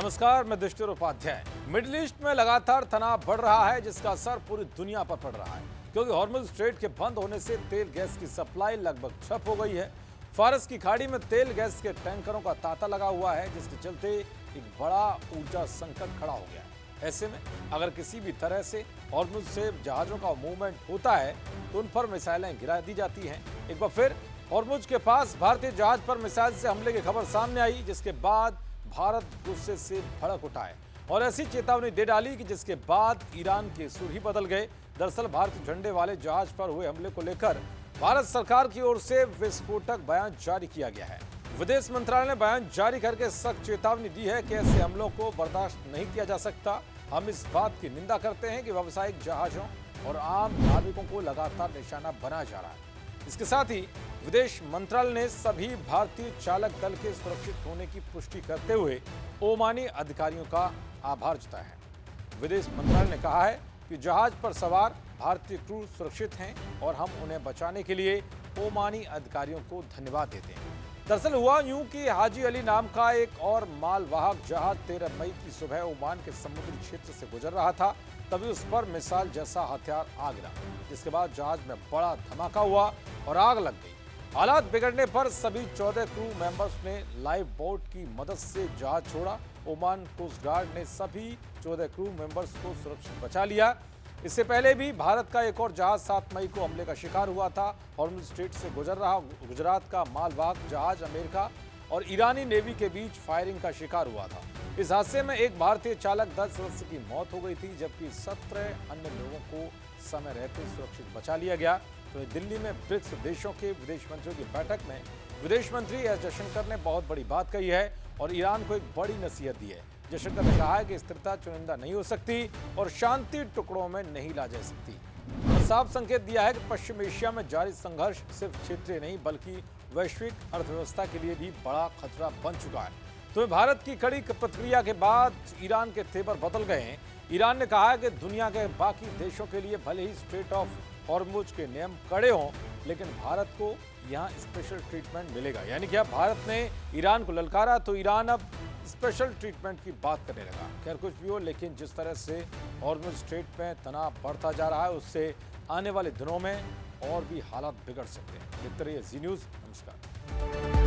नमस्कार, मैं दुष्टर Upadhyay. Middle east में लगातार तनाव बढ़ रहा है, जिसका असर पूरी दुनिया पर पड़ रहा है, क्योंकि हॉर्मुज़ स्ट्रेट के बंद होने से तेल गैस की सप्लाई लगभग ठप हो गई है। फारस की खाड़ी में तेल गैस के टैंकरों का तांता लगा हुआ है, जिसके चलते एक बड़ा ऊर्जा संकट खड़ा हो गया है। ऐसे में अगर किसी भी तरह से हॉर्मुज़ से जहाजों का मूवमेंट होता है तो उन पर मिसाइलें गिरा दी जाती हैं। एक बार फिर हॉर्मुज़ के पास भारतीय जहाज पर मिसाइल से हमले की खबर सामने आई, जिसके बाद भारत गुस्से से भड़क उठा है और ऐसी चेतावनी दे डाली कि जिसके बाद ईरान के सुर ही बदल गए। दरअसल भारतीय झंडे वाले जहाज पर हुए हमले को लेकर भारत सरकार की ओर से विस्फोटक बयान जारी किया गया है। विदेश मंत्रालय ने बयान जारी करके सख्त चेतावनी दी है कि ऐसे हमलों को बर्दाश्त नहीं किया जा सकता। हम इस बात की निंदा करते हैं कि व्यावसायिक जहाजों और आम नाविकों को लगातार निशाना बनाया जा रहा है। इसके साथ ही विदेश मंत्रालय ने सभी भारतीय चालक दल के सुरक्षित होने की पुष्टि करते हुए ओमानी अधिकारियों का आभार जताया है। विदेश मंत्रालय ने कहा है कि जहाज पर सवार भारतीय क्रू सुरक्षित हैं और हम उन्हें बचाने के लिए ओमानी अधिकारियों को धन्यवाद देते हैं। दरअसल हुआ यूं कि हाजी अली नाम का एक और मालवाहक जहाज 13 मई की सुबह ओमान के समुद्री क्षेत्र से गुजर रहा था, तभी उस पर मिसाइल जैसा हथियार आ गिरा, जिसके बाद जहाज में बड़ा धमाका हुआ और आग लग गई। हालात बिगड़ने पर सभी 14 क्रू मेंबर्स ने लाइफ बोट की मदद से जहाज छोड़ा। ओमान कोस्ट गार्ड ने सभी 14 क्रू मेंबर्स को सुरक्षित बचा लिया। इससे पहले भी भारत का एक और जहाज 7 मई को हमले का शिकार हुआ था। हॉर्मुज़ स्ट्रेट से गुजर रहा गुजरात का मालवाहक जहाज अमेरिका और ईरानी नेवी के बीच फायरिंग का शिकार हुआ था। इस हादसे में एक भारतीय चालक दल सदस्य की मौत हो गई थी, जबकि 17 अन्य लोगों को समय रहते सुरक्षित बचा लिया गया। तो दिल्ली में ब्रिक्स देशों के विदेश मंत्रियों की बैठक में विदेश मंत्री एस जयशंकर ने बहुत बड़ी बात कही है और ईरान को एक बड़ी नसीहत दी है। जयशंकर ने कहा है कि स्थिरता चुनिंदा नहीं हो सकती और शांति टुकड़ों में नहीं ला जा सकती। साफ संकेत दिया है कि पश्चिम एशिया में जारी संघर्ष सिर्फ क्षेत्रीय नहीं बल्कि वैश्विक अर्थव्यवस्था के लिए भी बड़ा खतरा बन चुका है। तो भारत की कड़ी प्रतिक्रिया के बाद ईरान के तेवर बदल गए हैं। ईरान ने कहा है कि दुनिया के बाकी देशों के लिए भले ही स्ट्रेट ऑफ हॉर्मुज़ के नियम कड़े हों, लेकिन भारत को यहाँ स्पेशल ट्रीटमेंट मिलेगा। यानी कि अब भारत ने ईरान को ललकारा तो ईरान अब स्पेशल ट्रीटमेंट की बात करने लगा। खैर कुछ भी हो, लेकिन जिस तरह से हॉर्मुज़ स्ट्रेट में तनाव बढ़ता जा रहा है, उससे आने वाले दिनों में और भी हालात बिगड़ सकते हैं। देखते रहिए जी न्यूज़। नमस्कार।